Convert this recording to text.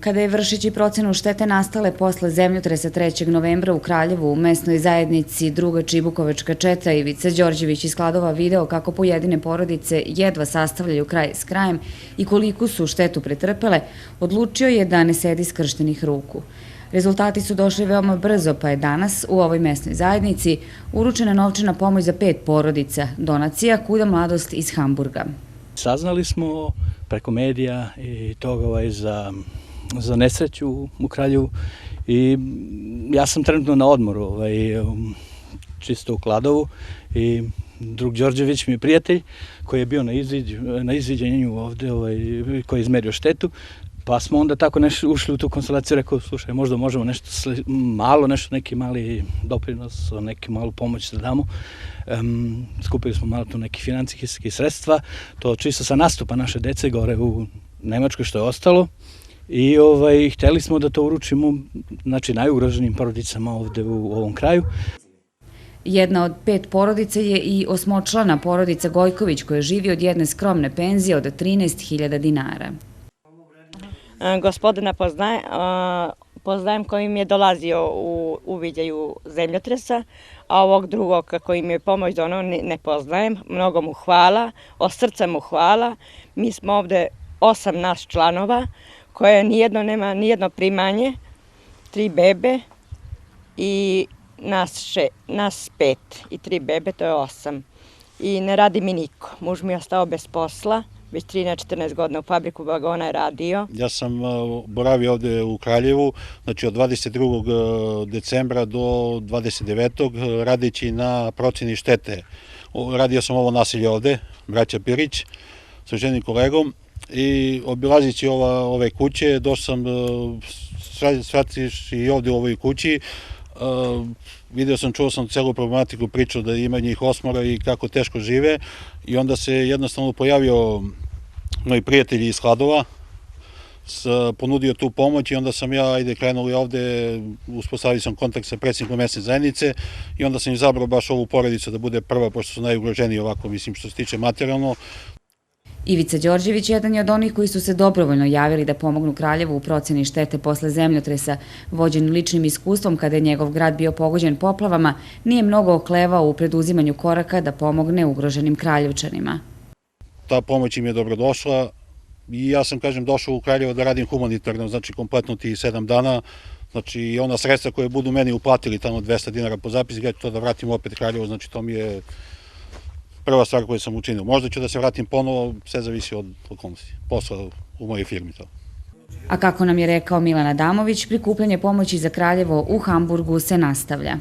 Kada je vršeći procenu štete nastale posle zemljotresa 3. novembra u Kraljevu u mesnoj zajednici Druga Čibukovačka četa, Ivica Đorđević iz Kladova video kako pojedine porodice jedva sastavljaju kraj s krajem i koliku su štetu pretrpele, odlučio je da ne sedi skrštenih ruku. Rezultati su došli veoma brzo, pa je danas u ovoj mesnoj zajednici uručena novčana pomoć za 5 porodica, donacija Kuda mladost iz Hamburga. Saznali smo preko medija i toga za nesreću u Kraljevu i ja sam trenutno na odmoru, čisto u Kladovu, i drug Đorđević mi je prijatelj koji je bio na izviđenju ovde, koji je izmerio štetu, pa smo onda tako ušli u tu konstelaciju, rekao, slušaj, možda možemo nešto malo, neki mali doprinos, neku malu pomoć da damo. Skupili smo malo tu neke financijske sredstva, to čisto sa nastupa naše dece gore u Nemačkoj što je ostalo. I hteli smo da to uručimo, znači, najugroženim porodicama ovde u ovom kraju. Jedna od 5 porodica je i 8-člana porodica Gojković koja živi od jedne skromne penzije od 13.000 dinara. Gospodina poznajem koji mi je dolazio u uviđaju zemljotresa, a ovog drugog koji mi je pomoć donao ne poznajem. Mnogo mu hvala, od srca mu hvala. Mi smo ovde 8 nas članova, koje nijedno nema nijedno primanje, 3 bebe i nas 5 i 3 bebe, to je 8. I ne radi mi niko. Muž mi je ostao bez posla, već 13-14 godina u fabriku vagona je radio. Ja sam boravio ovde u Kraljevu, znači od 22. decembra do 29. radeći na proceni štete. Radio sam ovo nasilje ovde, braća Pirić, sa ženim kolegom, i obilazići ove kuće, došao sam shvatiš i ovde u ovoj kući, čuo sam celu problematiku, priču da ima njih 8 i kako teško žive, i onda se jednostavno pojavio moj prijatelj iz Kladova, ponudio tu pomoć i onda sam krenuli ovde, uspostavio sam kontakt sa predsjednikom mesne zajednice i onda sam izabrao baš ovu porodicu da bude prva, pošto su najugroženiji ovako, mislim, što se tiče materijalno. Ivica Đorđević jedan je od onih koji su se dobrovoljno javili da pomognu Kraljevu u proceni štete posle zemljotresa. Vođen ličnim iskustvom kada je njegov grad bio pogođen poplavama, nije mnogo oklevao u preduzimanju koraka da pomogne ugroženim Kraljevčanima. Ta pomoć im je dobrodošla i ja sam, došao u Kraljevo da radim humanitarno, znači kompletno ti 7 dana, znači i ona sredstva koje budu meni uplatili tamo 200 dinara po zapis, ja ću to da vratim opet Kraljevo, znači to mi je prva stvar koju sam učinio. Možda ću da se vratim ponovo, sve zavisi od okolnosti, posla u mojoj firmi to. A kako nam je rekao Milan Adamović, prikupljanje pomoći za Kraljevo u Hamburgu se nastavlja.